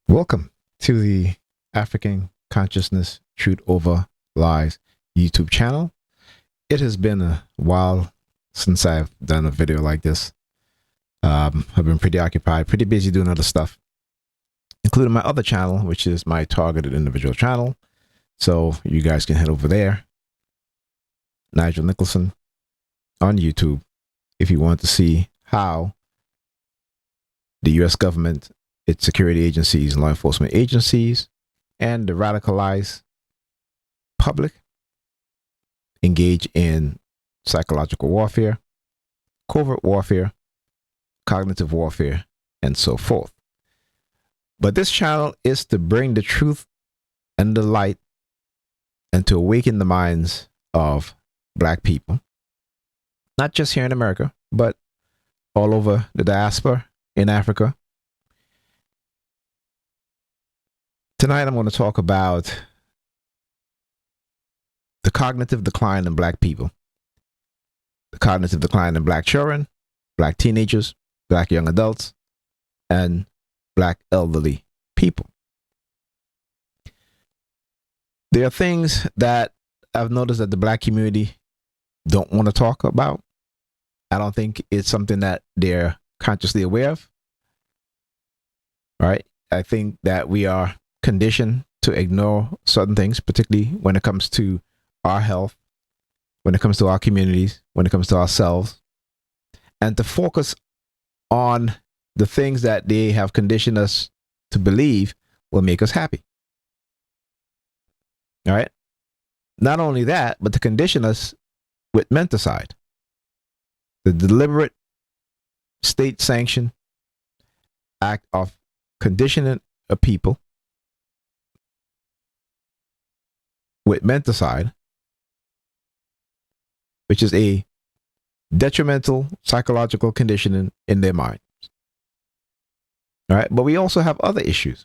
Welcome to the African Consciousness Truth Over Lies YouTube channel. It has been a while since I've done a video like this. I've been pretty occupied, pretty busy doing other stuff, including my other channel, which is my targeted individual channel. So you guys can head over there, Nigel Nicholson, on YouTube, if you want to see how the U.S. government, its security agencies, law enforcement agencies, and the radicalized public engage in psychological warfare, covert warfare, cognitive warfare, and so forth. But this channel is to bring the truth and the light and to awaken the minds of Black people, not just here in America, but all over the diaspora in Africa. Tonight, I'm going to talk about the cognitive decline in Black people, the cognitive decline in Black children, Black teenagers, Black young adults, and Black elderly people. There are things that I've noticed that the Black community don't want to talk about. I don't think it's something that they're consciously aware of. Right? I think that we are conditioned to ignore certain things, particularly when it comes to our health, when it comes to our communities, when it comes to ourselves, and to focus on the things that they have conditioned us to believe will make us happy. All right? Not only that, but to condition us with menticide, the deliberate state-sanctioned act of conditioning a people with menticide, which is a detrimental psychological conditioning in their minds. All right, but we also have other issues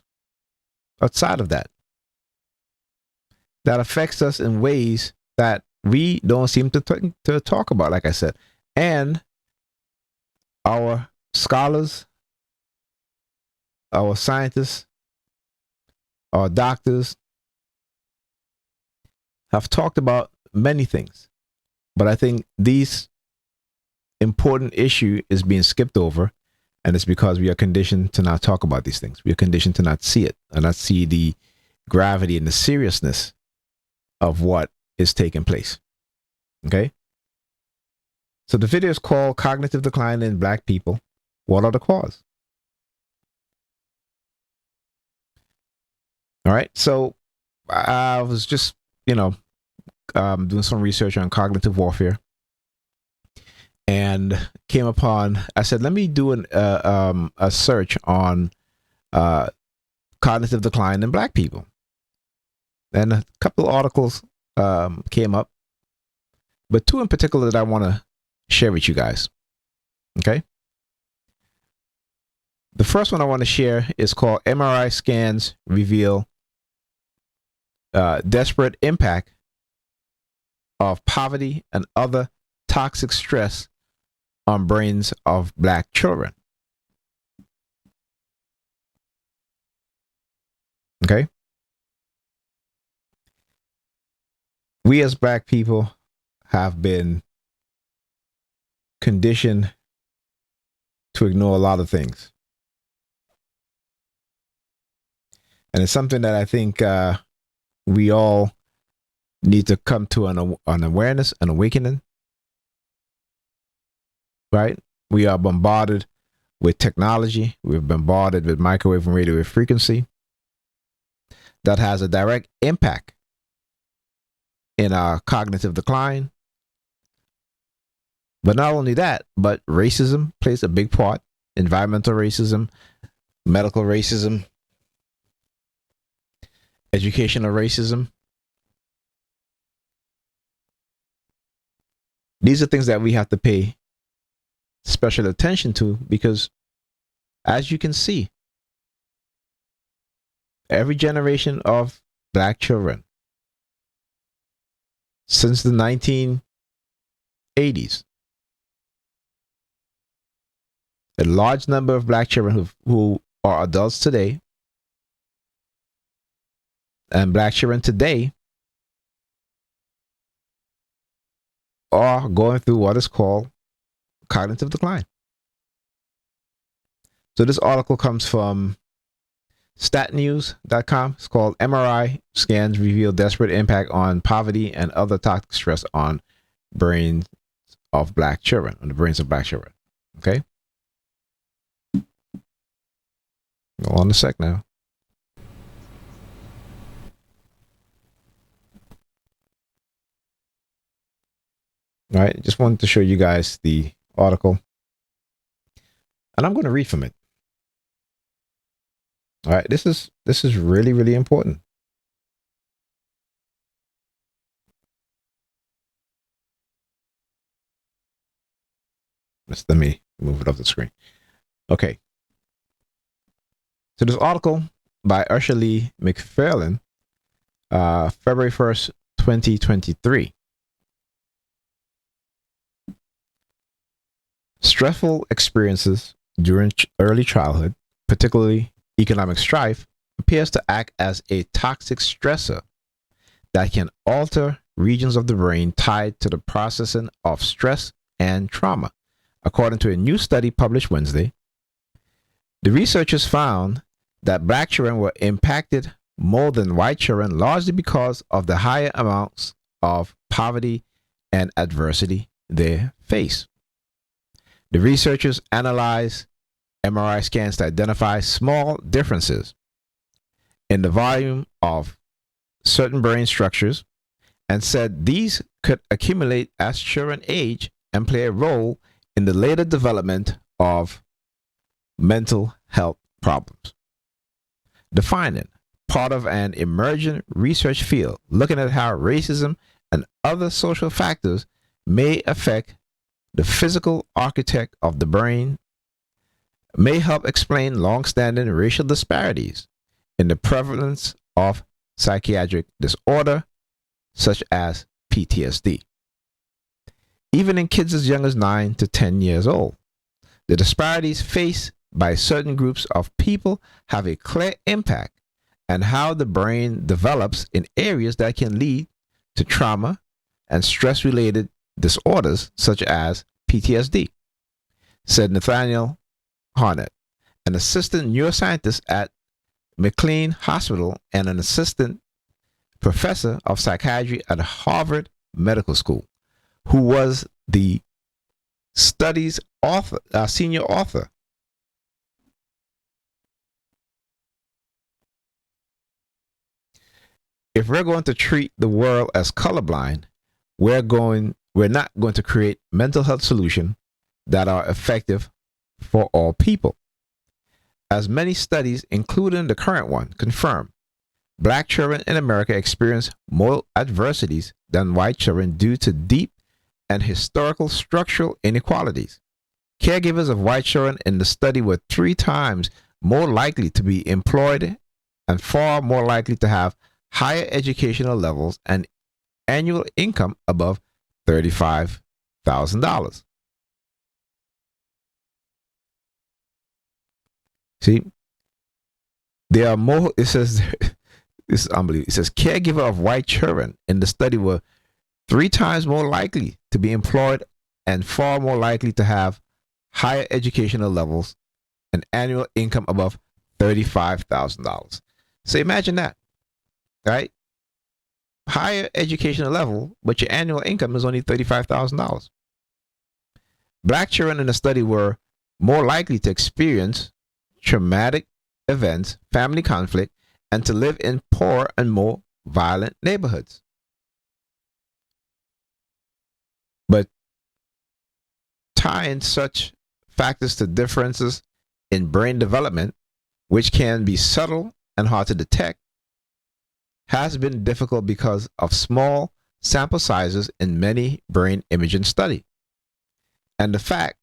outside of that that affects us in ways that we don't seem to talk about, like I said. And our scholars, our scientists, our doctors have talked about many things, but I think these important issue is being skipped over, and it's because we are conditioned to not talk about these things. We are conditioned to not see it and not see the gravity and the seriousness of what is taking place. Okay? So the video is called Cognitive Decline in Black People. What are the causes? All right. So I was just, doing some research on cognitive warfare, and came upon. I said, let me do a search on cognitive decline in Black people, and a couple of articles came up, but two in particular that I want to share with you guys. Okay. The first one I want to share is called MRI Scans Reveal Desperate Impact of Poverty and Other Toxic Stress on Brains of Black Children. Okay? We as Black people have been conditioned to ignore a lot of things. And it's something that I think we all need to come to an awareness, an awakening. Right? We are bombarded with technology. We're bombarded with microwave and radio wave frequency that has a direct impact in our cognitive decline. But not only that, but racism plays a big part. Environmental racism, medical racism, educational racism. These are things that we have to pay special attention to, because as you can see, every generation of Black children since the 1980s, a large number of Black children who are adults today and black children today are going through what is called cognitive decline. So this article comes from statnews.com. It's called MRI Scans Reveal Desperate Impact on Poverty and Other Toxic Stress on Brains of Black Children, on the brains of black children. Okay? Go on a sec now. All right, just wanted to show you guys the article. And I'm going to read from it. All right, this is really, really important. Let me move it off the screen. Okay. So this article by Usher Lee McFarlane, February 1st, 2023. Stressful experiences during early childhood, particularly economic strife, appears to act as a toxic stressor that can alter regions of the brain tied to the processing of stress and trauma. According to a new study published Wednesday, the researchers found that black children were impacted more than white children, largely because of the higher amounts of poverty and adversity they face. The researchers analyzed MRI scans to identify small differences in the volume of certain brain structures and said these could accumulate as children age and play a role in the later development of mental health problems. The finding, part of an emerging research field looking at how racism and other social factors may affect the physical architect of the brain, may help explain long-standing racial disparities in the prevalence of psychiatric disorder, such as PTSD. Even in kids as young as 9 to 10 years old, the disparities faced by certain groups of people have a clear impact on how the brain develops in areas that can lead to trauma and stress-related disorders such as PTSD, said Nathaniel Harnett, an assistant neuroscientist at McLean Hospital and an assistant professor of psychiatry at Harvard Medical School, who was the study's senior author. If we're going to treat the world as colorblind, we're not going to create mental health solutions that are effective for all people. As many studies, including the current one, confirm, black children in America experience more adversities than white children due to deep and historical structural inequalities. Caregivers of white children in the study were 3 times more likely to be employed and far more likely to have higher educational levels and annual income above $35,000. See, there are more, it says, this is unbelievable. It says caregiver of white children in the study were 3 times more likely to be employed and far more likely to have higher educational levels and annual income above $35,000. So imagine that, right? Higher educational level, but your annual income is only $35,000. Black children in the study were more likely to experience traumatic events, family conflict, and to live in poor and more violent neighborhoods. But tying such factors to differences in brain development, which can be subtle and hard to detect, has been difficult because of small sample sizes in many brain imaging studies, and the fact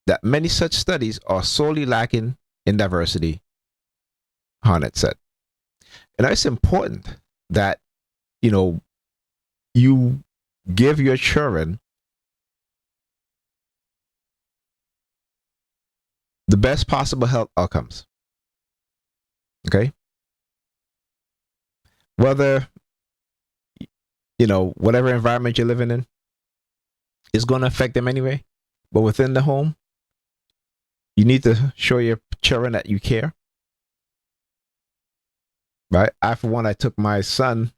that many such studies are sorely lacking in diversity, Harnett said. And it's important that, you give your children the best possible health outcomes. Okay? whether, whatever environment you're living in is going to affect them anyway. But within the home, you need to show your children that you care. Right? I, for one, I took my son,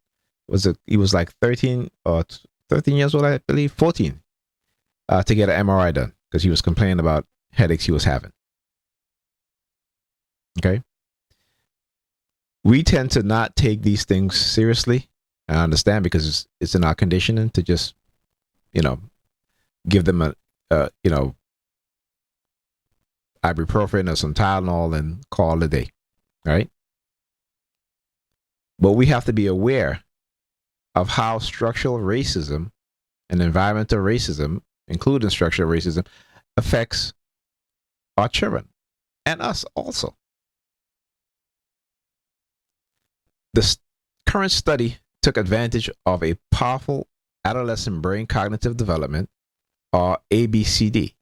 he was like 13 or 13 years old, I believe, 14, to get an MRI done because he was complaining about headaches he was having. Okay. We tend to not take these things seriously. I understand because it's in our conditioning to just, give them ibuprofen or some Tylenol and call it a day. Right. But we have to be aware of how structural racism and environmental racism, including structural racism, affects our children and us also. The current study took advantage of a powerful adolescent brain cognitive development, or ABCD,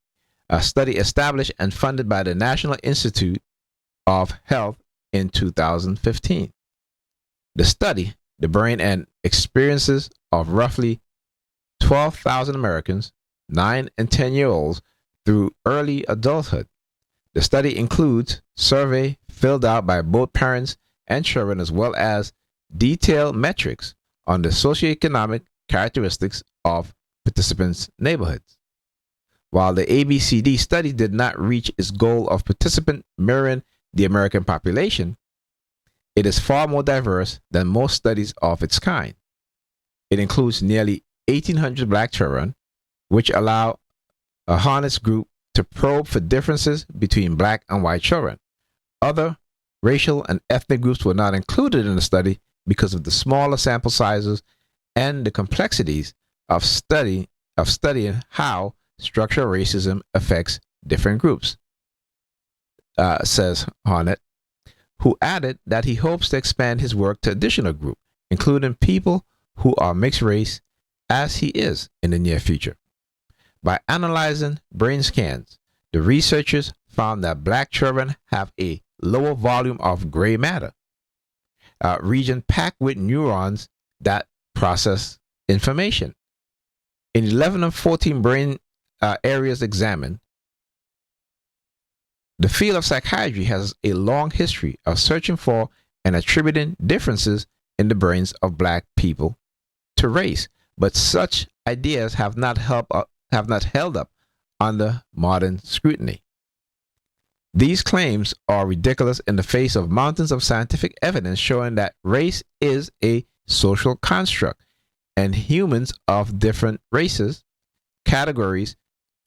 a study established and funded by the National Institute of Health in 2015. The study, the brain and experiences of roughly 12,000 Americans, 9 and 10-year-olds, through early adulthood. The study includes survey filled out by both parents and children, as well as detailed metrics on the socioeconomic characteristics of participants' neighborhoods. While the ABCD study did not reach its goal of participant mirroring the American population, it is far more diverse than most studies of its kind. It includes nearly 1,800 black children, which allow a harness group to probe for differences between black and white children. Other racial and ethnic groups were not included in the study because of the smaller sample sizes and the complexities of studying how structural racism affects different groups, says Harnett, who added that he hopes to expand his work to additional groups, including people who are mixed race, as he is, in the near future. By analyzing brain scans, the researchers found that black children have a lower volume of gray matter, region packed with neurons that process information. In 11 of 14 brain areas examined, the field of psychiatry has a long history of searching for and attributing differences in the brains of black people to race, but such ideas have not held up under modern scrutiny. These claims are ridiculous in the face of mountains of scientific evidence showing that race is a social construct, and humans of different races, categories,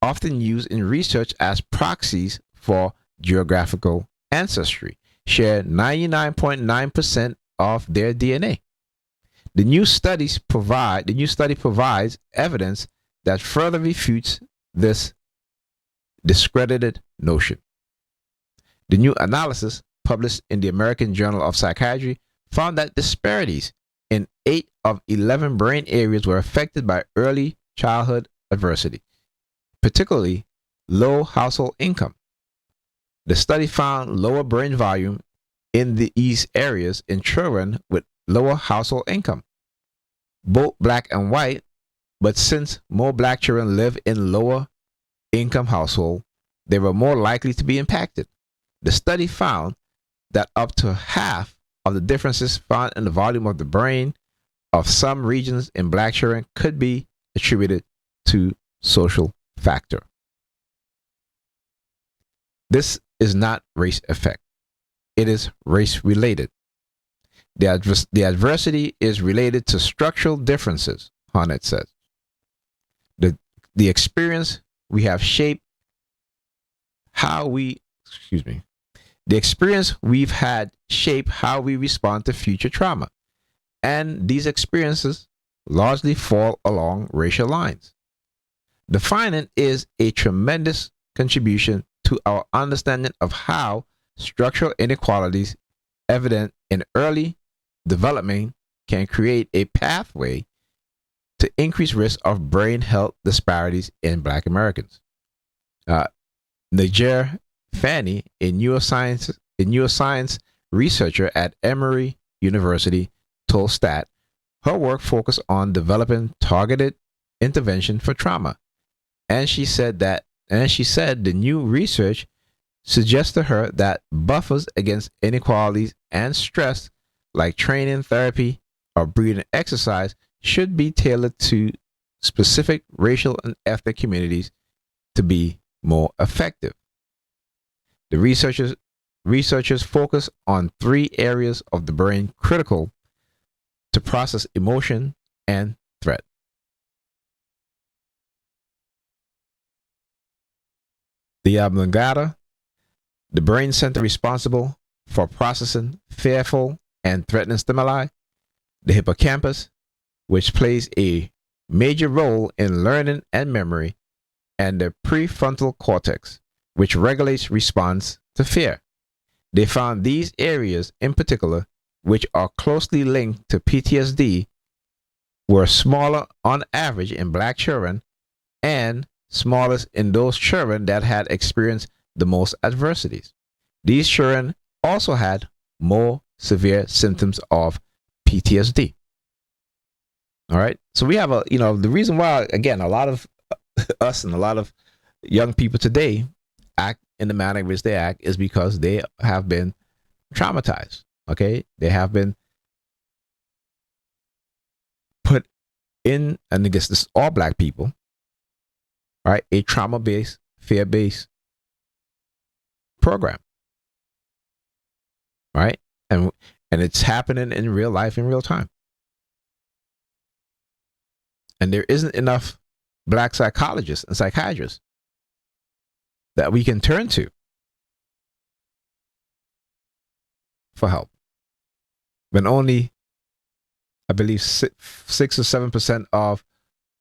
often used in research as proxies for geographical ancestry, share 99.9% of their DNA. The new study provides evidence that further refutes this discredited notion. The new analysis, published in the American Journal of Psychiatry, found that disparities in 8 of 11 brain areas were affected by early childhood adversity, particularly low household income. The study found lower brain volume in these areas in children with lower household income, both black and white, but since more black children live in lower income households, they were more likely to be impacted. The study found that up to half of the differences found in the volume of the brain of some regions in black children could be attributed to social factor. This is not race effect. It is race related. The adversity is related to structural differences, Harnett says. The experience we have shaped how we, the experience we've had shape how we respond to future trauma. And these experiences largely fall along racial lines. The finding is a tremendous contribution to our understanding of how structural inequalities evident in early development can create a pathway to increased risk of brain health disparities in Black Americans. Niger Fanny, a neuroscience researcher at Emory University, told Stat her work focused on developing targeted intervention for trauma. And she said the new research suggests to her that buffers against inequalities and stress, like training, therapy, or breathing exercise, should be tailored to specific racial and ethnic communities to be more effective. The researchers focus on three areas of the brain critical to process emotion and threat. The amygdala, the brain center responsible for processing fearful and threatening stimuli, the hippocampus, which plays a major role in learning and memory, and the prefrontal cortex, which regulates response to fear. They found these areas in particular, which are closely linked to PTSD, were smaller on average in black children and smallest in those children that had experienced the most adversities. These children also had more severe symptoms of PTSD. All right. So we have the reason why, again, a lot of us and a lot of young people today act in the manner in which they act is because they have been traumatized. Okay. They have been put in, and I guess this is all black people, right? A trauma-based, fear-based program. Right. And it's happening in real life, in real time. And there isn't enough black psychologists and psychiatrists that we can turn to for help. When only, I believe, 6 or 7% of,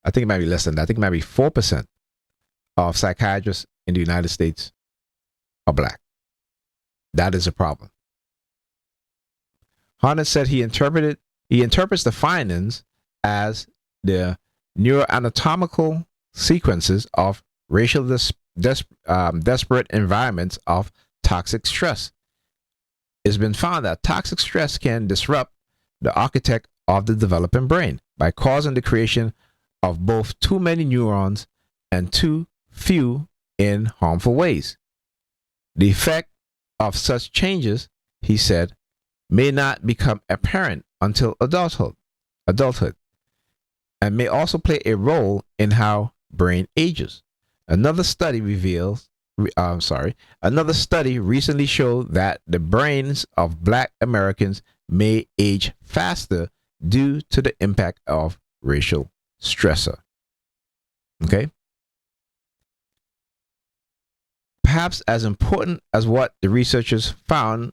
I think it might be less than that, I think it might be 4% of psychiatrists in the United States are black. That is a problem. Harnett said he interprets the findings as the neuroanatomical sequences of racial desperate environments of toxic stress. It's been found that toxic stress can disrupt the architect of the developing brain by causing the creation of both too many neurons and too few in harmful ways. The effect of such changes, he said, may not become apparent until adulthood, and may also play a role in how brain ages. Another study recently showed that the brains of black Americans may age faster due to the impact of racial stressor. Okay? Perhaps as important as what the researchers found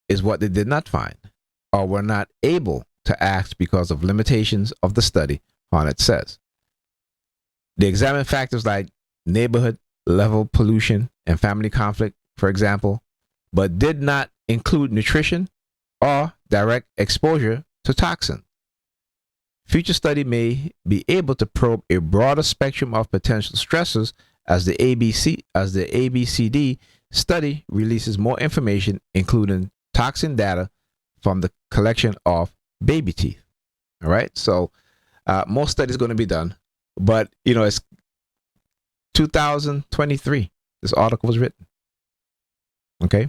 is what they did not find, or were not able to ask because of limitations of the study, Harnett says. They examined factors like neighborhood level pollution and family conflict, for example, but did not include nutrition or direct exposure to toxin. Future study may be able to probe a broader spectrum of potential stressors as the ABCD study releases more information, including toxin data from the collection of baby teeth. All right. So more studies going to be done, but it's 2023. This article was written. Okay.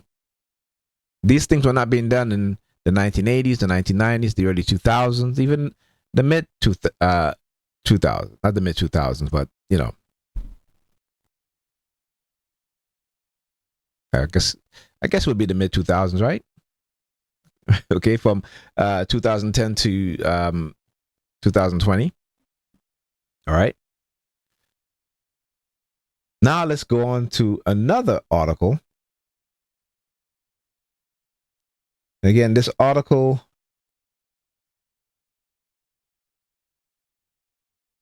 These things were not being done in the 1980s, the 1990s, the early 2000s, even the mid 2000s, not the mid 2000s, but I guess it would be the mid 2000s, right? Okay, from 2010 to 2020. All right. Now let's go on to another article. Again, this article,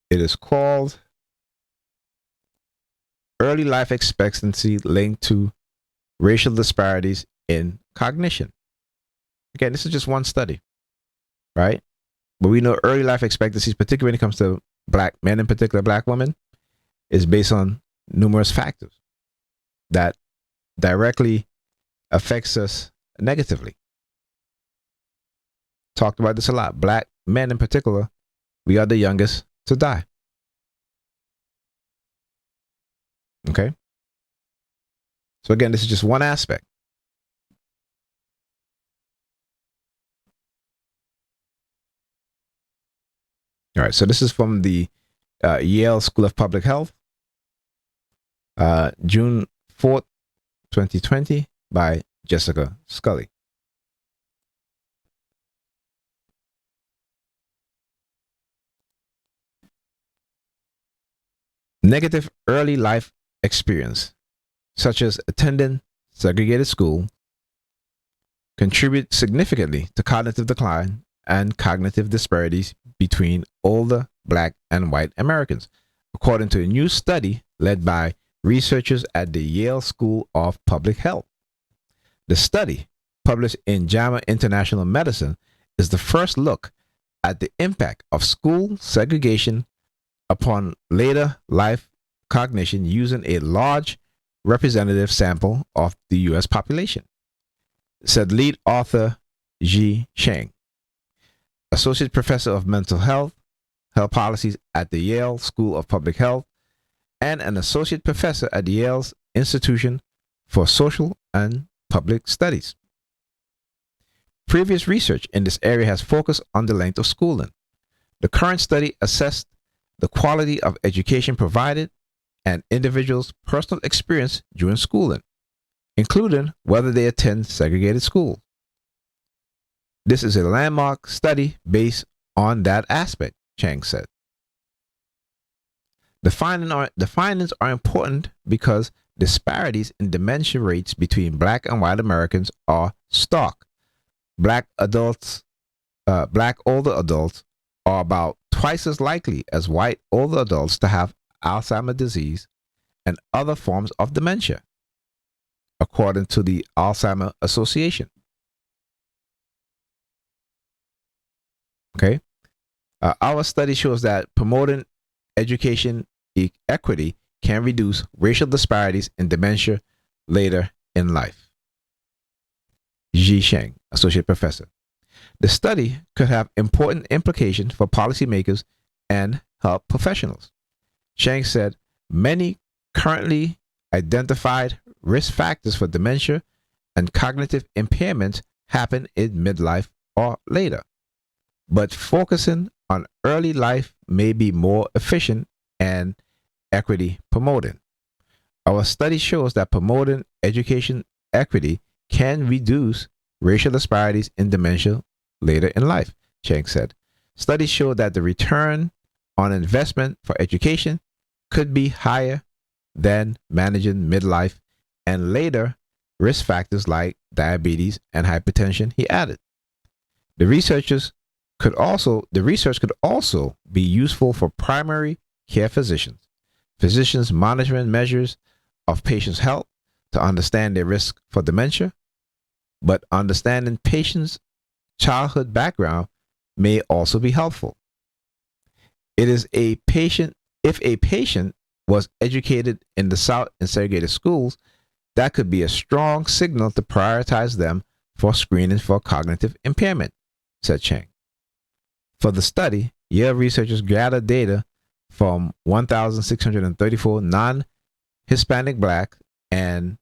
it is called Early Life Expectancy Linked to Racial Disparities in Cognition. Again, this is just one study, right? But we know early life expectancies, particularly when it comes to black men, in particular black women, is based on numerous factors that directly affects us negatively. talked about this a lot. Black men in particular, we are the youngest to die. Okay. So again, this is just one aspect. All right. So this is from the Yale School of Public Health, June 4th, 2020, by Jessica Scully. Negative early life experience, such as attending segregated school, contribute significantly to cognitive decline and cognitive disparities between older Black and white Americans, according to a new study led by researchers at the Yale School of Public Health. The study, published in JAMA International Medicine, is the first look at the impact of school segregation upon later life cognition using a large representative sample of the U.S. population, said lead author Zhi Sheng, associate professor of mental health policies at the Yale School of Public Health, and an associate professor at Yale's Institution for Social and Public Studies. Previous research in this area has focused on the length of schooling. The current study assessed the quality of education provided and individuals' personal experience during schooling, including whether they attend segregated schools. This is a landmark study based on that aspect, Chang said. The findings are important because disparities in dementia rates between Black and white Americans are stark. Black older adults are about twice as likely as white older adults to have Alzheimer's disease and other forms of dementia, according to the Alzheimer's Association. Okay. Our study shows that promoting education equity can reduce racial disparities in dementia later in life. Zhi Sheng, associate professor. The study could have important implications for policymakers and health professionals. Sheng said many currently identified risk factors for dementia and cognitive impairments happen in midlife or later, but focusing on early life may be more efficient and equity promoting. Our study shows that promoting education equity can reduce racial disparities in dementia later in life, Cheng said. Studies show that the return on investment for education could be higher than managing midlife and later risk factors like diabetes and hypertension, he added. The research could also be useful for primary care physicians monitoring measures of patients' health to understand their risk for dementia, but understanding patients' childhood background may also be helpful. If a patient was educated in the South in segregated schools, that could be a strong signal to prioritize them for screening for cognitive impairment, said Cheng. For the study, Yale researchers gathered data from 1,634 non-Hispanic Black and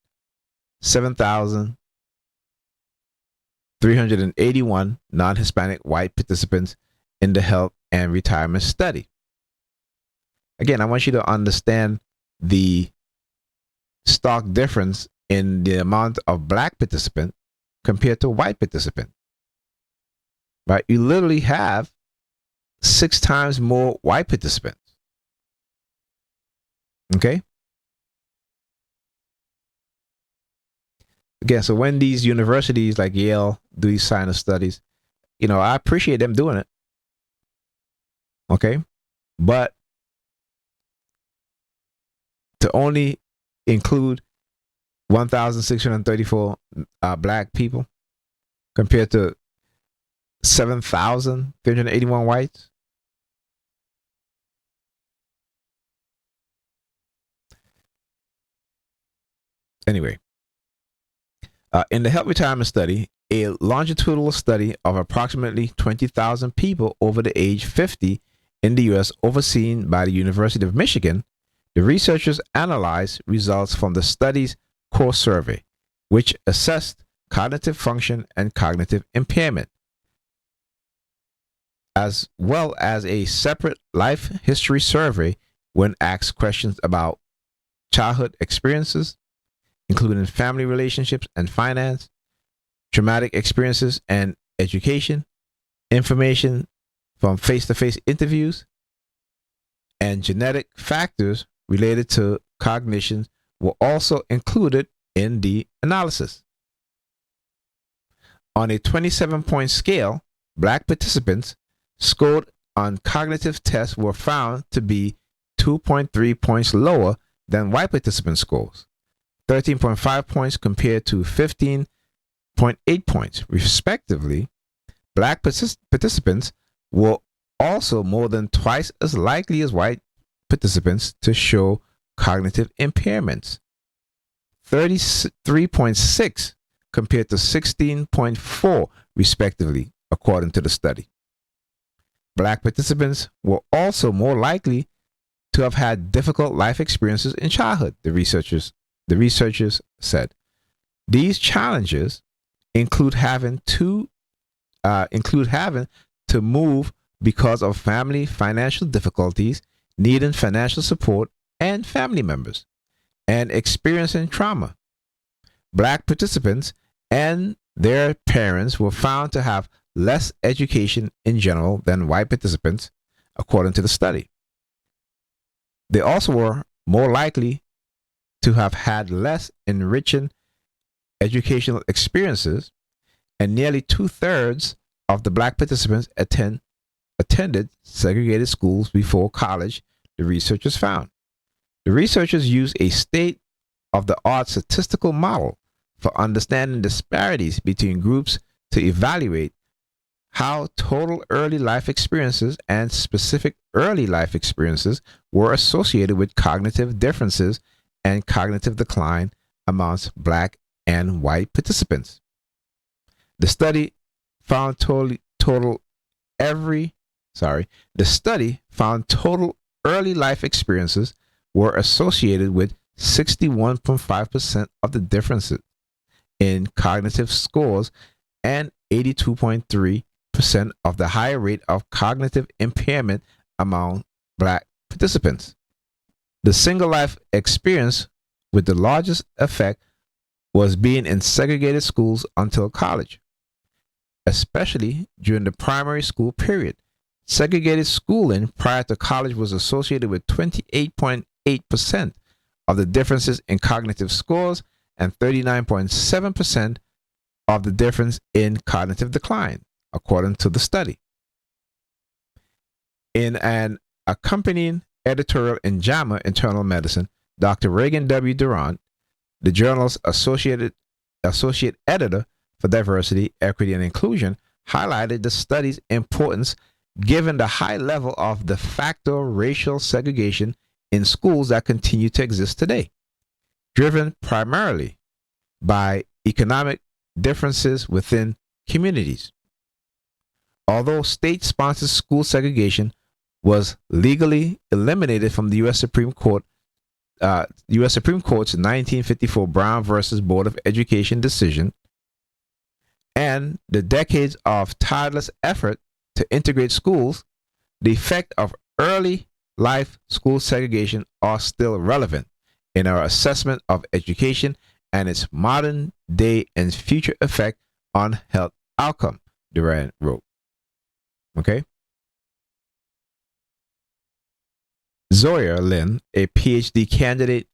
7,381 non-Hispanic white participants in the health and retirement study. Again, I want you to understand the stark difference in the amount of Black participant compared to white participant. Right? You literally have 6 times more white participants. Okay? Again, so when these universities like Yale do these kind of studies, I appreciate them doing it. Okay? But to only include 1,634 Black people compared to 7,381 whites. Anyway, in the health retirement study, A longitudinal study of approximately 20,000 people over the age 50 in the U.S., overseen by the University of Michigan, the researchers analyzed results from the study's core survey, which assessed cognitive function and cognitive impairment, as well as a separate life history survey when asked questions about childhood experiences, including family relationships and finance, traumatic experiences and education, information from face-to-face interviews, and genetic factors related to cognition were also included in the analysis. On a 27-point scale, Black participants scored on cognitive tests were found to be 2.3 points lower than white participant scores, 13.5 points compared to 15.8 points, respectively. Black participants were also more than twice as likely as white participants to show cognitive impairments, 33.6 compared to 16.4, respectively, according to the study. Black participants were also more likely to have had difficult life experiences in childhood, the researchers said. These challenges include having to move because of family financial difficulties, needing financial support and family members, and experiencing trauma. Black participants and their parents were found to have less education in general than white participants, according to the study. They also were more likely to have had less enriching educational experiences, and nearly 2/3 of the Black participants attended segregated schools before college, the researchers found. The researchers used a state-of-the-art statistical model for understanding disparities between groups to evaluate how total early life experiences and specific early life experiences were associated with cognitive differences and cognitive decline amongst Black and white participants. The study found total early life experiences were associated with 61.5% of the differences in cognitive scores and 82.3% of the higher rate of cognitive impairment among Black participants. The single life experience with the largest effect was being in segregated schools until college, especially during the primary school period. Segregated schooling prior to college was associated with 28.8% of the differences in cognitive scores and 39.7% of the difference in cognitive decline, according to the study. In an accompanying editorial in JAMA Internal Medicine, Dr. Reagan W. Durant, the journal's associate editor for diversity, equity, and inclusion, highlighted the study's importance given the high level of de facto racial segregation in schools that continue to exist today, driven primarily by economic differences within communities. Although state-sponsored school segregation was legally eliminated from the U.S. Supreme Court's 1954 Brown versus Board of Education decision, and the decades of tireless effort to integrate schools, the effect of early life school segregation are still relevant in our assessment of education and its modern day and future effect on health outcome, Durant wrote. Okay. Zoya Lin, a PhD candidate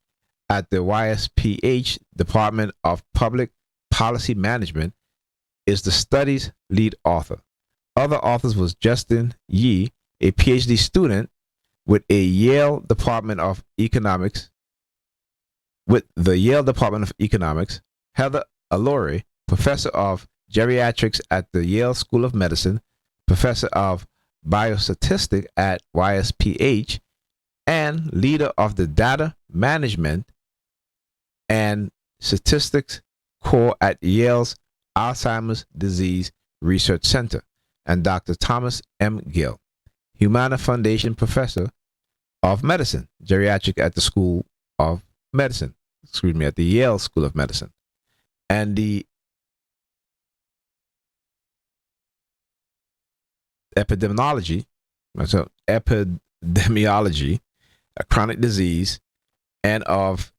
at the YSPH Department of Public Policy Management, is the study's lead author. Other authors was Justin Yee, a PhD student with the Yale Department of Economics, Heather Alori, professor of geriatrics at the Yale School of Medicine, professor of biostatistics at YSPH, and leader of the Data Management and Statistics Core at Yale's Alzheimer's Disease Research Center, and Dr. Thomas M. Gill, Humana Foundation Professor of Medicine, Geriatric at the School of Medicine, at the Yale School of Medicine, and the epidemiology, a chronic disease, and of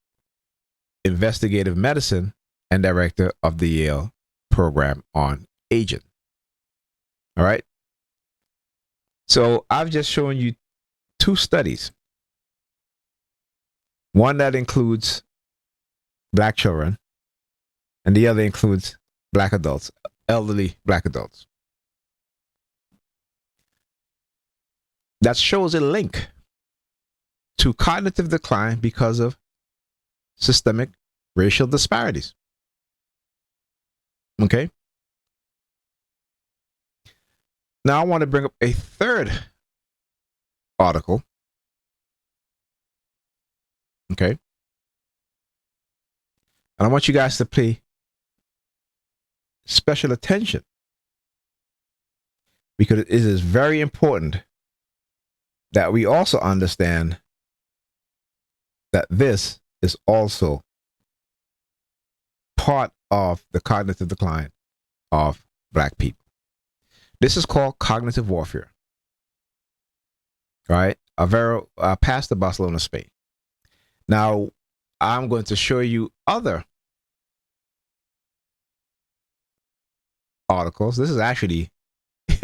investigative medicine, and director of the Yale program on aging. All right. So I've just shown you two studies. One that includes Black children, and the other includes Black adults, elderly Black adults. That shows a link to cognitive decline because of systemic racial disparities. Okay? Now I want to bring up a third article. Okay? And I want you guys to pay special attention, because it is very important that we also understand that this is also part of the cognitive decline of Black people. This is called cognitive warfare. Right? Pastor Barcelona, Spain. Now, I'm going to show you other articles. This is actually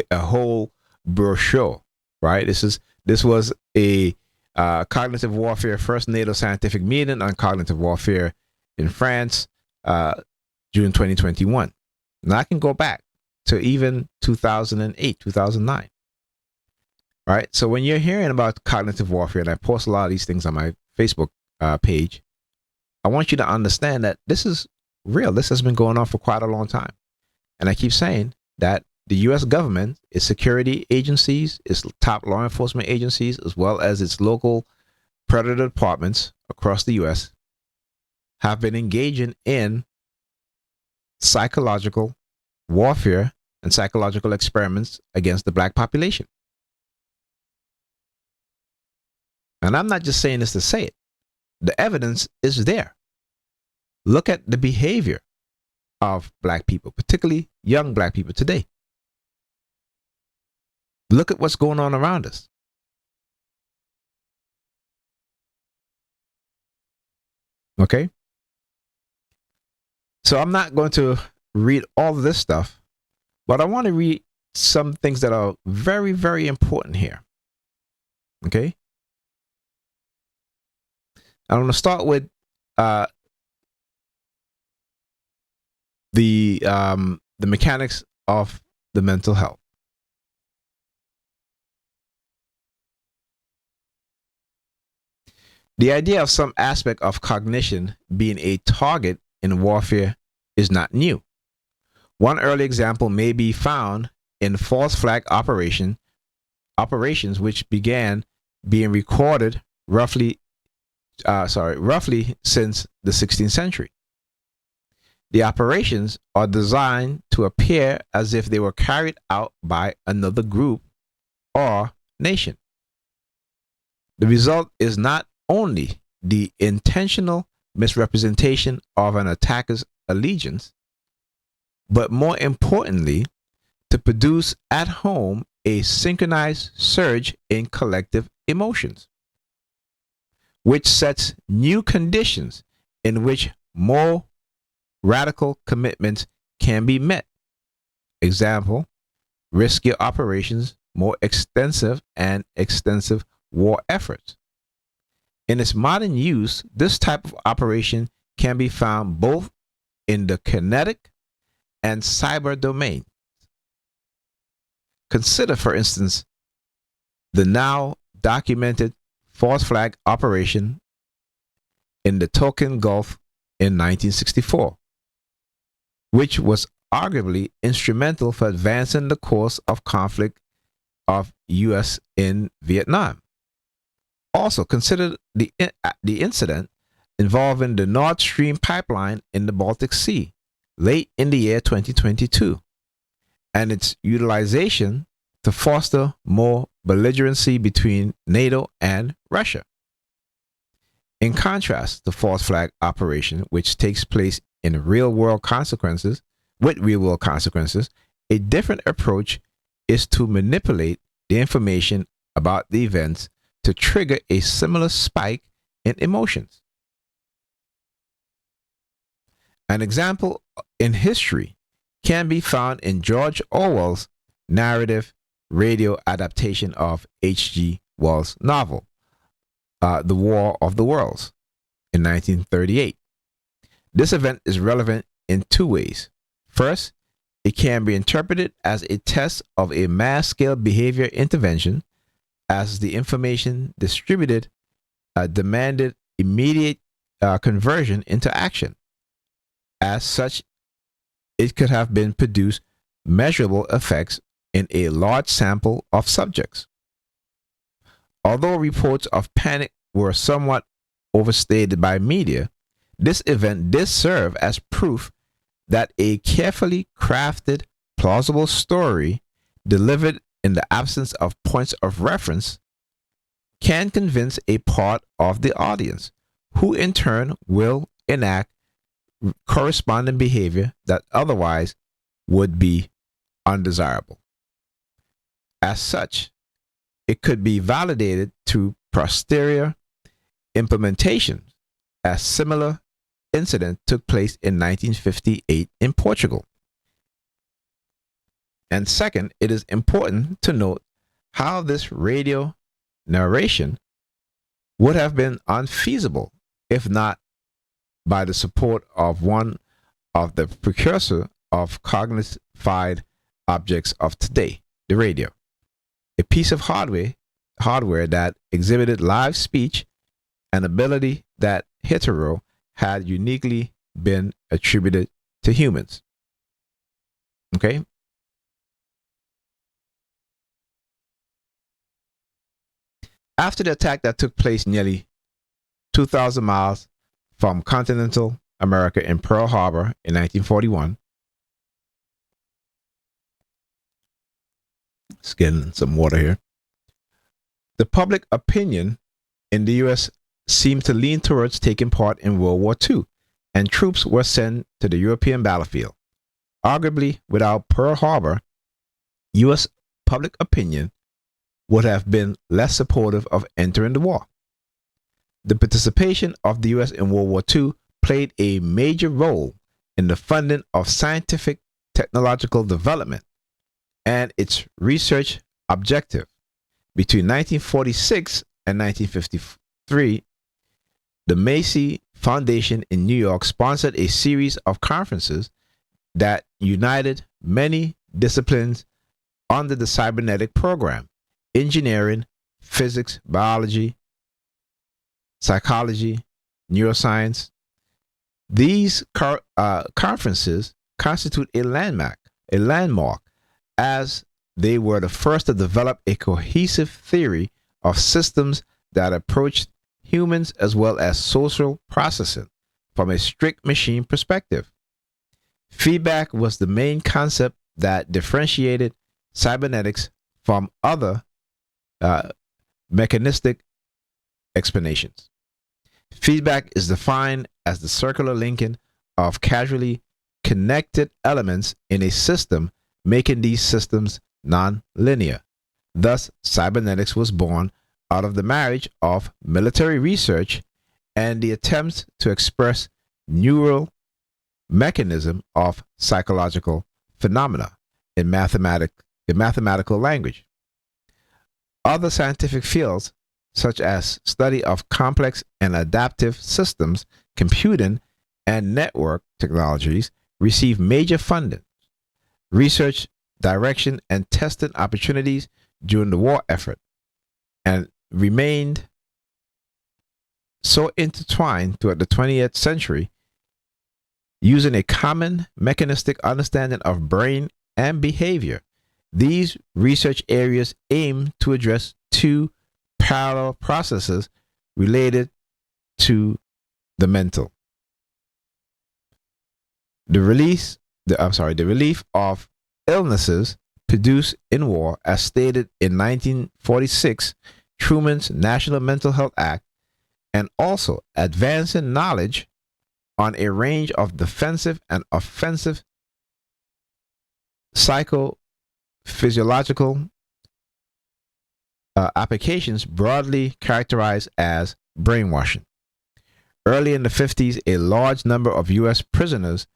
a whole brochure, right? This was a cognitive warfare first NATO scientific meeting on cognitive warfare in France, June 2021. Now I can go back to even 2008, 2009. Right? So when you're hearing about cognitive warfare, and I post a lot of these things on my Facebook page, I want you to understand that this is real. This has been going on for quite a long time. And I keep saying that the U.S. government, its security agencies, its top law enforcement agencies, as well as its local predator departments across the U.S., have been engaging in psychological warfare and psychological experiments against the Black population. And I'm not just saying this to say it. The evidence is there. Look at the behavior of Black people, particularly young Black people today. Look at what's going on around us. Okay? So I'm not going to read all of this stuff, but I want to read some things that are very, very important here. Okay? I'm going to start with the mechanics of the mental health. The idea of some aspect of cognition being a target in warfare is not new. One early example may be found in false flag operations, which began being recorded roughly since the 16th century. The operations are designed to appear as if they were carried out by another group or nation. The result is not only the intentional misrepresentation of an attacker's allegiance, but more importantly, to produce at home a synchronized surge in collective emotions, which sets new conditions in which more radical commitments can be met. Example, riskier operations, more extensive war efforts. In its modern use, this type of operation can be found both in the kinetic and cyber domain. Consider, for instance, the now documented false flag operation in the Tonkin Gulf in 1964, which was arguably instrumental for advancing the course of conflict of U.S. in Vietnam. Also, consider the incident involving the Nord Stream pipeline in the Baltic Sea, late in the year 2022, and its utilization to foster more belligerency between NATO and Russia. In contrast to false flag operation, which takes place in real-world consequences, with real-world consequences, a different approach is to manipulate the information about the events to trigger a similar spike in emotions. An example in history can be found in George Orwell's narrative radio adaptation of H.G. Wells' novel, The War of the Worlds, in 1938. This event is relevant in two ways. First, it can be interpreted as a test of a mass-scale behavior intervention, as the information distributed demanded immediate conversion into action. As such, it could have been produced measurable effects in a large sample of subjects. Although reports of panic were somewhat overstated by media, this event did serve as proof that a carefully crafted, plausible story delivered in the absence of points of reference can convince a part of the audience, who in turn will enact corresponding behavior that otherwise would be undesirable. As such, it could be validated through posterior implementation, as similar incident took place in 1958 in Portugal. And second, it is important to note how this radio narration would have been unfeasible if not by the support of one of the precursor of cognified objects of today, the radio, a piece of hardware that exhibited live speech, an ability that hitherto had uniquely been attributed to humans. Okay? After the attack that took place nearly 2,000 miles from continental America in Pearl Harbor in 1941, let's get some water here. The public opinion in the U.S. seemed to lean towards taking part in World War II, and troops were sent to the European battlefield. Arguably, without Pearl Harbor, U.S. public opinion would have been less supportive of entering the war. The participation of the U.S. in World War II played a major role in the funding of scientific technological development and its research objective. Between 1946 and 1953, the Macy Foundation in New York sponsored a series of conferences that united many disciplines under the cybernetic program: engineering, physics, biology, psychology, neuroscience. These conferences constitute a landmark, as they were the first to develop a cohesive theory of systems that approached humans as well as social processing from a strict machine perspective. Feedback was the main concept that differentiated cybernetics from other mechanistic explanations. Feedback is defined as the circular linking of causally connected elements in a system, making these systems non-linear. Thus, cybernetics was born out of the marriage of military research and the attempts to express neural mechanism of psychological phenomena in mathematical language. Other scientific fields, such as study of complex and adaptive systems, computing, and network technologies, receive major funding, research, direction, and testing opportunities during the war effort, and remained so intertwined throughout the 20th century, using a common mechanistic understanding of brain and behavior. These research areas aim to address two parallel processes related to the mental. the relief of illnesses produced in war, as stated in 1946 Truman's National Mental Health Act, and also advancing knowledge on a range of defensive and offensive psychophysiological applications broadly characterized as brainwashing. Early in the 50s, a large number of U.S. prisoners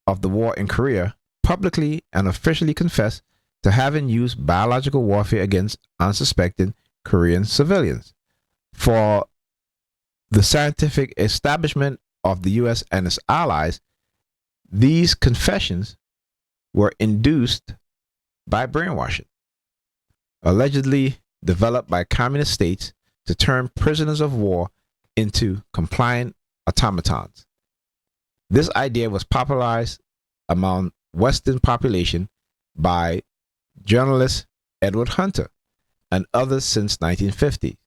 of the war in Korea publicly and officially confessed to having used biological warfare against unsuspecting Korean civilians. For the scientific establishment of the U.S. and its allies, these confessions were induced by brainwashing, allegedly developed by communist states to turn prisoners of war into compliant automatons. This idea was popularized among Western population by journalist Edward Hunter and others since 1950.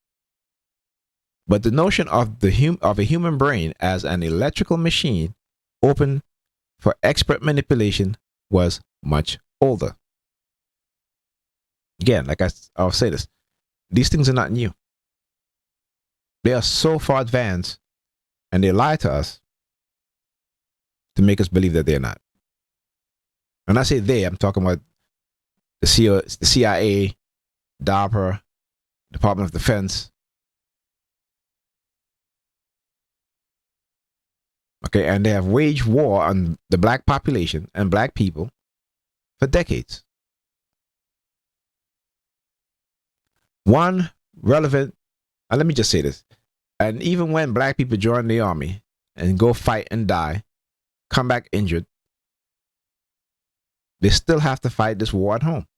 But the notion of a human brain as an electrical machine open for expert manipulation was much older. Again, like I'll say this, these things are not new. They are so far advanced, and they lie to us to make us believe that they're not. When I say they, I'm talking about the CIA, DARPA, Department of Defense. Okay, and they have waged war on the black population and black people for decades. One relevant, and let me just say this, and even when black people join the army and go fight and die, come back injured, they still have to fight this war at home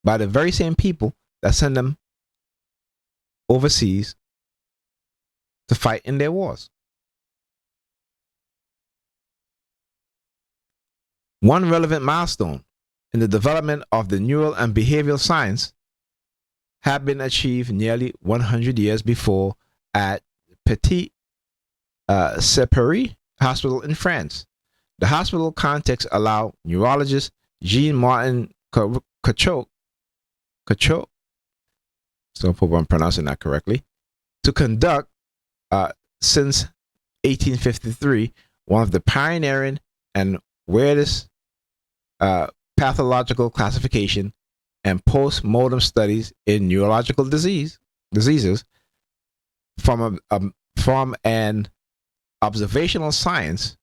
by the very same people that send them overseas to fight in their wars. One relevant milestone in the development of the neural and behavioral science had been achieved nearly 100 years before at Petit Sepery Hospital in France. The hospital context allowed neurologist Jean-Martin Cachot, so I hope I'm pronouncing that correctly, to conduct, since 1853, one of the pioneering and weirdest pathological classification and post-mortem studies in neurological diseases from an observational science.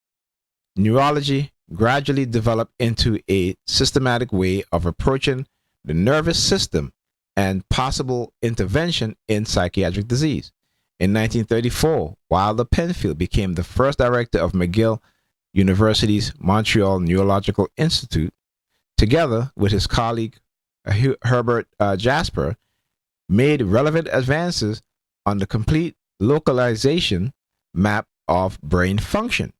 Neurology gradually developed into a systematic way of approaching the nervous system and possible intervention in psychiatric disease. In 1934, Wilder Penfield became the first director of McGill University's Montreal Neurological Institute. Together with his colleague Herbert Jasper, made relevant advances on the complete localization map of brain function.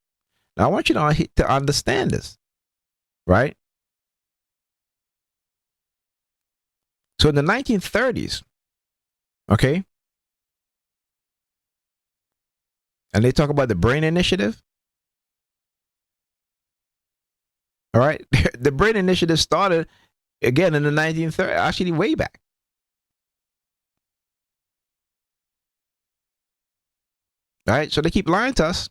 Now, I want you to understand this, right? So in the 1930s, okay, and they talk about the Brain Initiative. All right, the Brain Initiative started again in the 1930s, actually way back. All right, so they keep lying to us.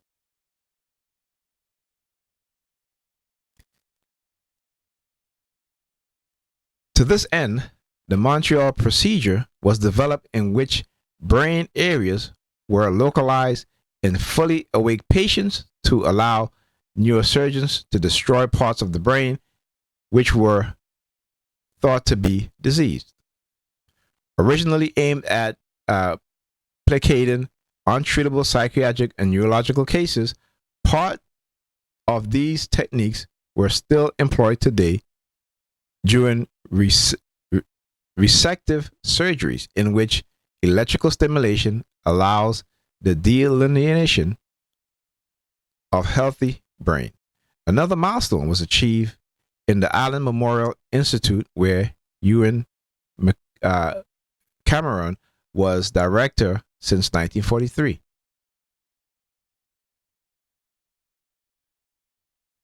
To this end, the Montreal procedure was developed in which brain areas were localized in fully awake patients to allow neurosurgeons to destroy parts of the brain which were thought to be diseased. Originally aimed at placating untreatable psychiatric and neurological cases, part of these techniques were still employed today during resective surgeries, in which electrical stimulation allows the delineation of healthy brain. Another milestone was achieved in the Allen Memorial Institute, where Ewan Cameron was director since 1943.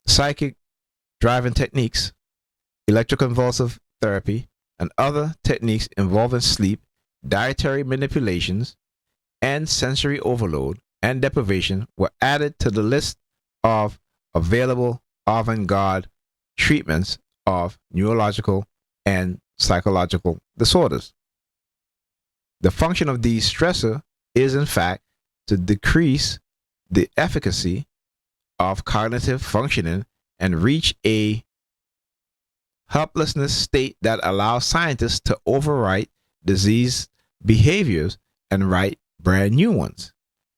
psychic driving techniques, electroconvulsive therapy, and other techniques involving sleep, dietary manipulations, and sensory overload and deprivation were added to the list of available avant-garde treatments of neurological and psychological disorders. The function of these stressors is, in fact, to decrease the efficacy of cognitive functioning and reach a helplessness state that allows scientists to overwrite disease behaviors and write brand new ones.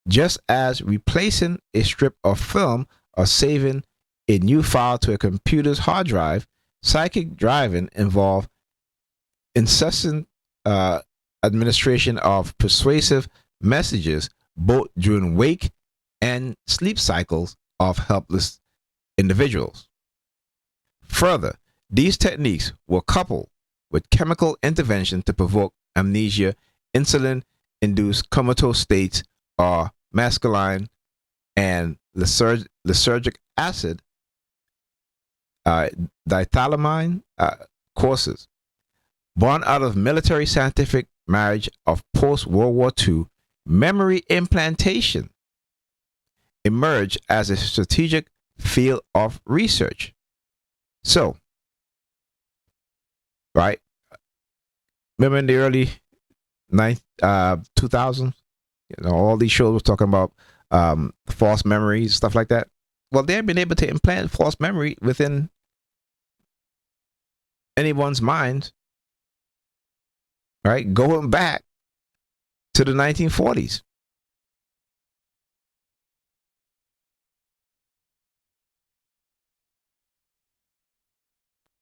Just as replacing a strip of film or saving a new file to a computer's hard drive, psychic driving involves incessant administration of persuasive messages both during wake and sleep cycles of helpless individuals. Further, these techniques were coupled with chemical intervention to provoke amnesia, insulin-induced comatose states, or mescaline and lysergic acid diethylamine courses. Born out of military scientific marriage of post-World War II, memory implantation emerged as a strategic field of research. So, right, remember in the early 2000s, all these shows were talking about false memories, stuff like that. Well, they've been able to implant false memory within anyone's mind, right? Going back to the 1940s.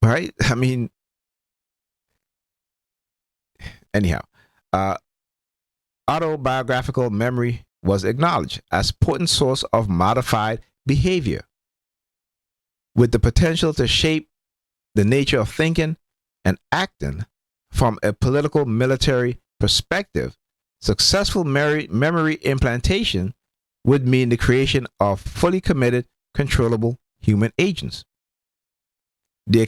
Right? I mean, anyhow, autobiographical memory was acknowledged as potent source of modified behavior with the potential to shape the nature of thinking and acting from a political military perspective. Successful memory implantation would mean the creation of fully committed, controllable human agents. The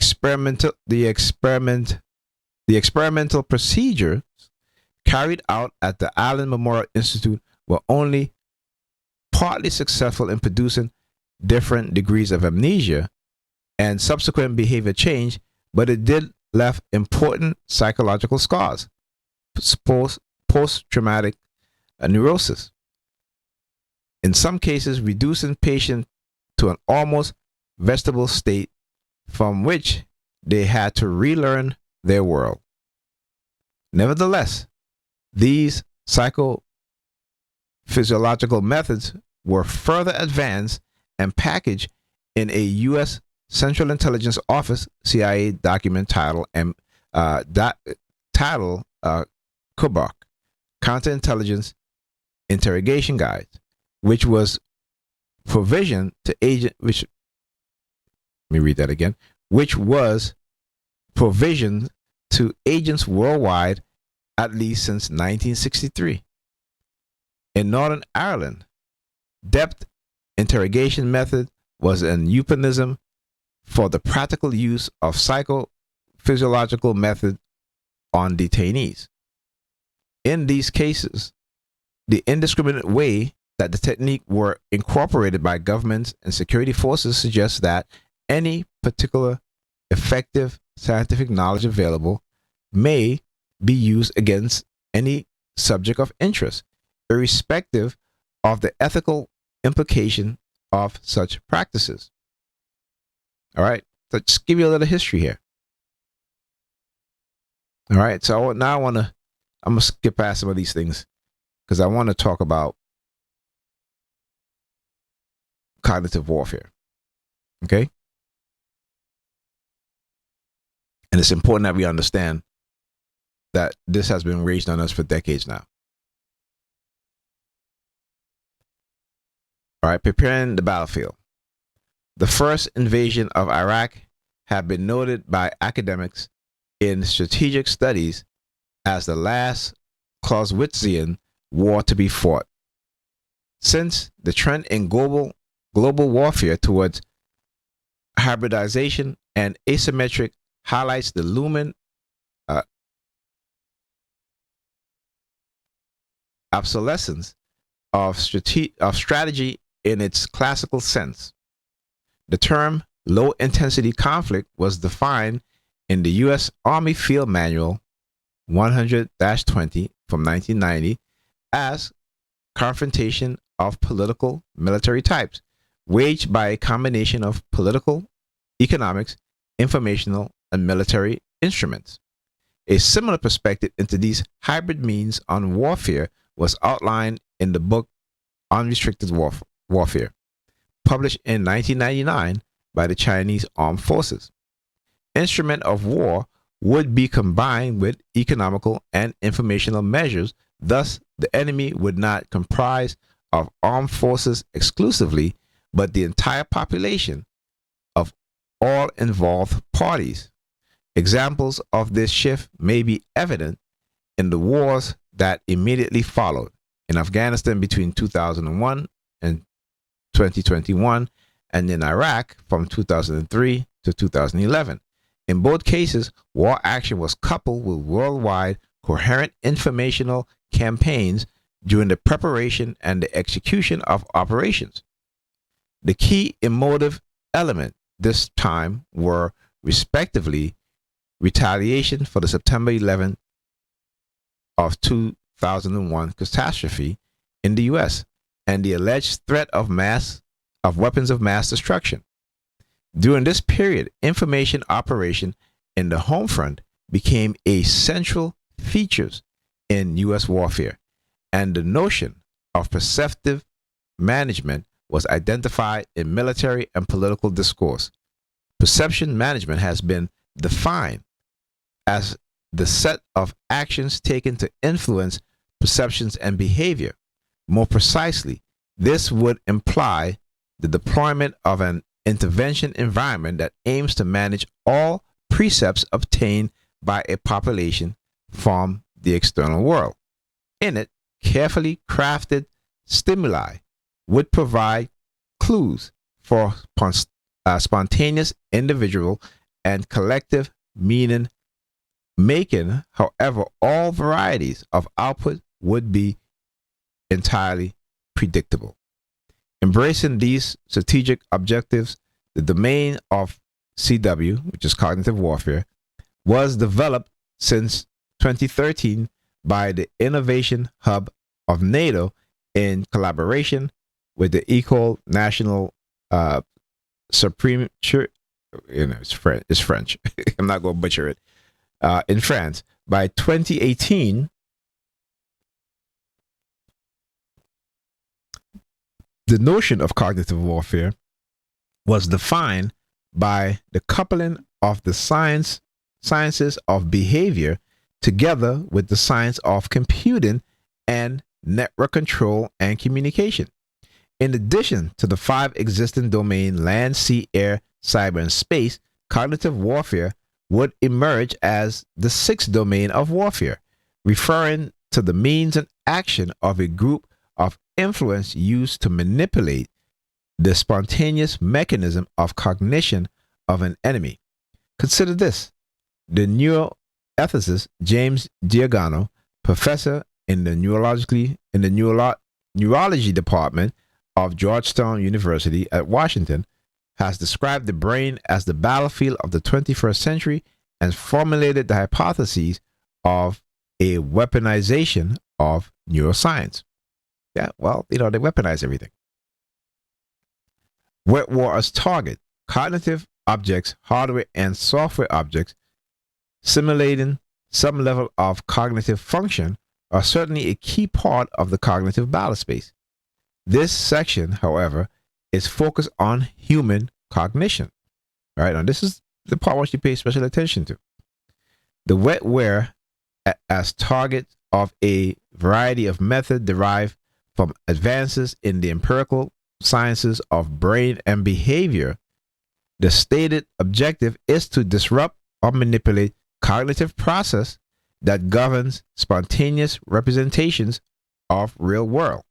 experimental procedures carried out at the Allen Memorial Institute were only partly successful in producing different degrees of amnesia and subsequent behavior change, but it did left important psychological scars, post-traumatic neurosis. In some cases, reducing patients to an almost vegetable state from which they had to relearn their world. Nevertheless, these psychophysiological methods were further advanced and packaged in a U.S. Central Intelligence Office CIA document titled KUBOC, Counterintelligence Interrogation Guides, which was provisioned to agent. Let me read that again. Which was provisioned to agents worldwide at least since 1963. In Northern Ireland, depth interrogation method was an euphemism for the practical use of psychophysiological method on detainees. In these cases, the indiscriminate way that the technique were incorporated by governments and security forces suggests that any particular effective scientific knowledge available may be used against any subject of interest, irrespective of the ethical implication of such practices. All right, so just give you a little history here. All right, so now I'm gonna skip past some of these things because I want to talk about cognitive warfare. Okay, and it's important that we understand that this has been waged on us for decades now. All right, preparing the battlefield. The first invasion of Iraq had been noted by academics in strategic studies as the last Clausewitzian war to be fought. Since the trend in global warfare towards hybridization, and asymmetric highlights the looming uh, obsolescence of strategy in its classical sense. The term low intensity conflict was defined in the U.S. Army Field Manual 100-20 from 1990 as confrontation of political military types waged by a combination of political, economics, informational, and military instruments. A similar perspective into these hybrid means on warfare was outlined in the book Unrestricted Warfare, published in 1999 by the Chinese Armed Forces. Instrument of war would be combined with economical and informational measures. Thus, the enemy would not comprise of armed forces exclusively, but the entire population of all involved parties. Examples of this shift may be evident in the wars that immediately followed in Afghanistan between 2001 and 2021, and in Iraq from 2003 to 2011. In both cases, war action was coupled with worldwide coherent informational campaigns during the preparation and the execution of operations. The key emotive element this time were, respectively, retaliation for the September 11 of 2001 catastrophe in the U.S. and the alleged threat of weapons of mass destruction. During this period, information operation in the home front became a central feature in U.S. warfare, and the notion of perceptive management was identified in military and political discourse. Perception management has been defined as the set of actions taken to influence perceptions and behavior. More precisely, this would imply the deployment of an intervention environment that aims to manage all precepts obtained by a population from the external world. In it, carefully crafted stimuli would provide clues for spontaneous individual and collective meaning making. However, all varieties of output would be entirely predictable. Embracing these strategic objectives, the domain of CW, which is cognitive warfare, was developed since 2013 by the Innovation Hub of NATO in collaboration with the École Nationale Supreme Church. It's French. I'm not going to butcher it. In France, by 2018, the notion of cognitive warfare was defined by the coupling of the sciences of behavior together with the science of computing and network control and communication. In addition to the 5 existing domains, land, sea, air, cyber, and space, cognitive warfare would emerge as the 6th domain of warfare, referring to the means and action of a group of influence used to manipulate the spontaneous mechanism of cognition of an enemy. Consider this. The neuroethicist James Diagano, professor in the neurology department of Georgetown University at Washington, has described the brain as the battlefield of the 21st century and formulated the hypothesis of a weaponization of neuroscience. Yeah, well, they weaponize everything. Wet war as target, cognitive objects, hardware and software objects simulating some level of cognitive function are certainly a key part of the cognitive battle space. This section, however, is focused on human cognition. All right, and this is the part which you pay special attention to. The wetware as target of a variety of methods derived from advances in the empirical sciences of brain and behavior. The stated objective is to disrupt or manipulate cognitive process that governs spontaneous representations of real world.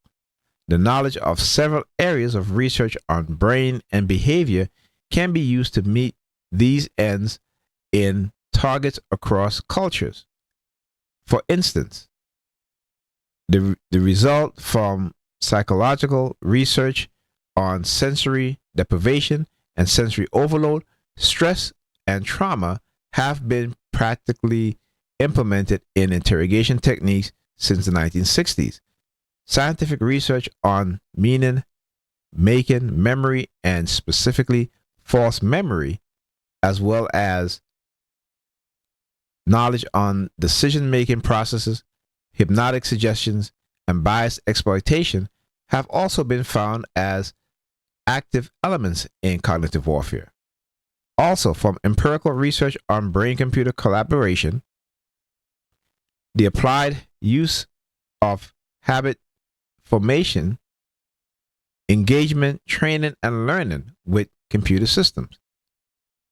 The knowledge of several areas of research on brain and behavior can be used to meet these ends in targets across cultures. For instance, the result from psychological research on sensory deprivation and sensory overload, stress, and trauma have been practically implemented in interrogation techniques since the 1960s. Scientific research on meaning making, memory, and specifically false memory, as well as knowledge on decision making processes, hypnotic suggestions, and bias exploitation have also been found as active elements in cognitive warfare. Also, from empirical research on brain computer collaboration, the applied use of habit formation, engagement, training, and learning with computer systems.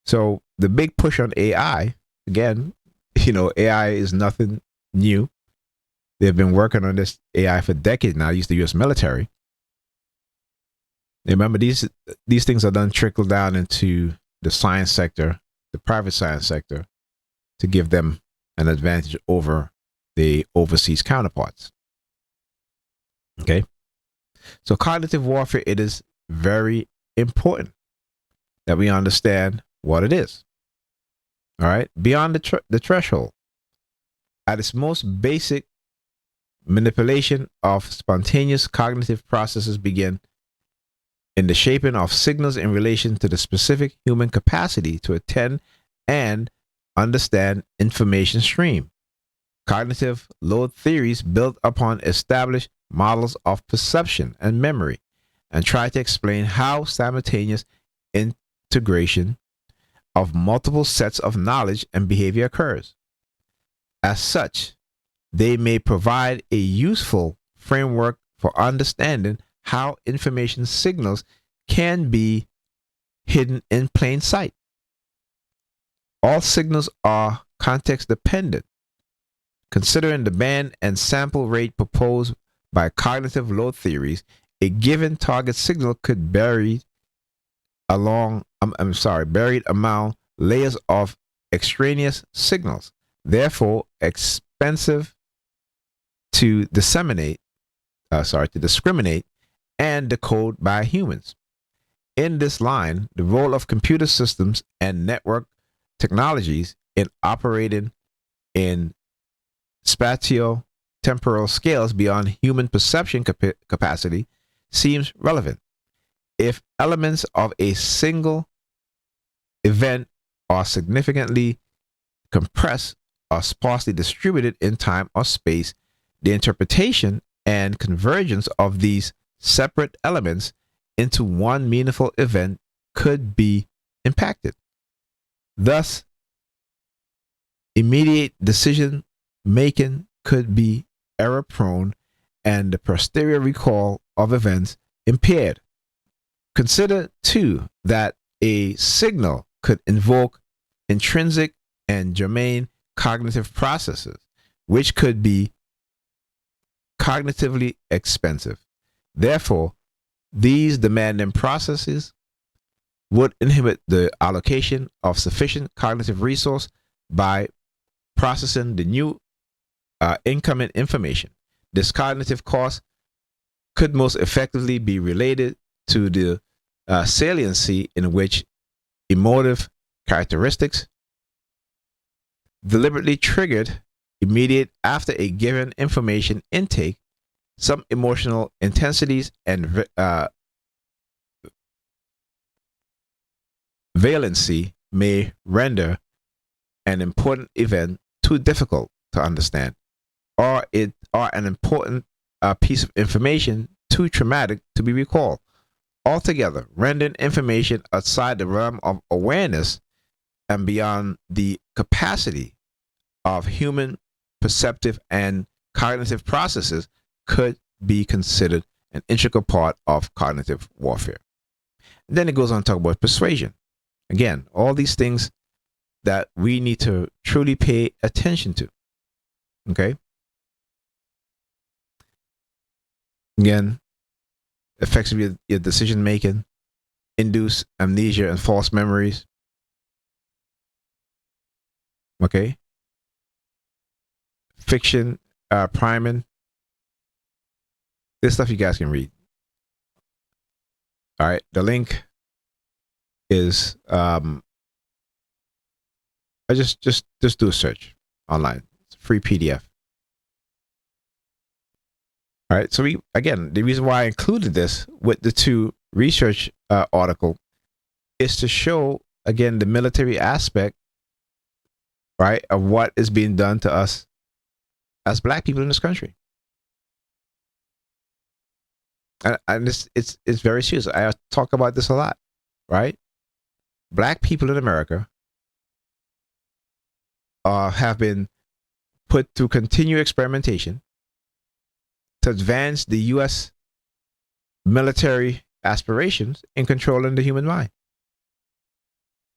So, the big push on AI, again, AI is nothing new. They've been working on this AI for decades now. Use the U.S. military. Remember, these things are done trickle down into the science sector, the private science sector, to give them an advantage over the overseas counterparts. Okay, so cognitive warfare, it is very important that we understand what it is. All right, beyond the threshold, at its most basic, manipulation of spontaneous cognitive processes begin in the shaping of signals in relation to the specific human capacity to attend and understand information stream. Cognitive load theories build upon established models of perception and memory and try to explain how simultaneous integration of multiple sets of knowledge and behavior occurs. As such, they may provide a useful framework for understanding how information signals can be hidden in plain sight. All signals are context dependent. Considering the band and sample rate proposed by cognitive load theories, a given target signal could buried among layers of extraneous signals, therefore expensive to discriminate and decode by humans. In this line, the role of computer systems and network technologies in operating in spatio-temporal scales beyond human perception capacity seems relevant. If elements of a single event are significantly compressed or sparsely distributed in time or space, the interpretation and convergence of these separate elements into one meaningful event could be impacted. Thus, immediate decision making could be error prone and the posterior recall of events impaired. Consider, too, that a signal could invoke intrinsic and germane cognitive processes, which could be cognitively expensive. Therefore, these demanding processes would inhibit the allocation of sufficient cognitive resource by processing the new incoming information. This cognitive cost could most effectively be related to the saliency in which emotive characteristics deliberately triggered immediate after a given information intake. Some emotional intensities and valency may render an important event too difficult to understand, or an important piece of information too traumatic to be recalled. Altogether, rendering information outside the realm of awareness and beyond the capacity of human perceptive and cognitive processes could be considered an integral part of cognitive warfare. And then it goes on to talk about persuasion. Again, all these things that we need to truly pay attention to. Okay? Again, affects your decision making, induce amnesia and false memories. Okay. Fiction, priming. This stuff you guys can read. All right. The link is I just do a search online. It's a free PDF. All right. So the reason why I included this with the two research article is to show again the military aspect, right, of what is being done to us as Black people in this country. And it's very serious. I talk about this a lot, right? Black people in America have been put through continued experimentation to advance the U.S. military aspirations in controlling the human mind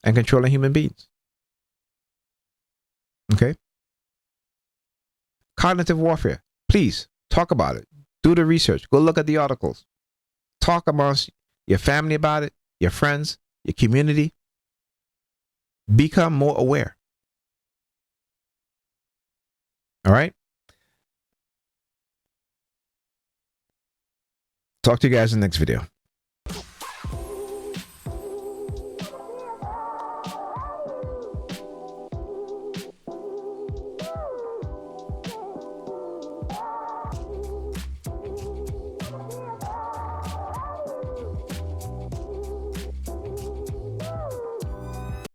and controlling human beings. Okay? Cognitive warfare. Please talk about it. Do the research. Go look at the articles. Talk amongst your family about it, your friends, your community. Become more aware. All right? Talk to you guys in the next video.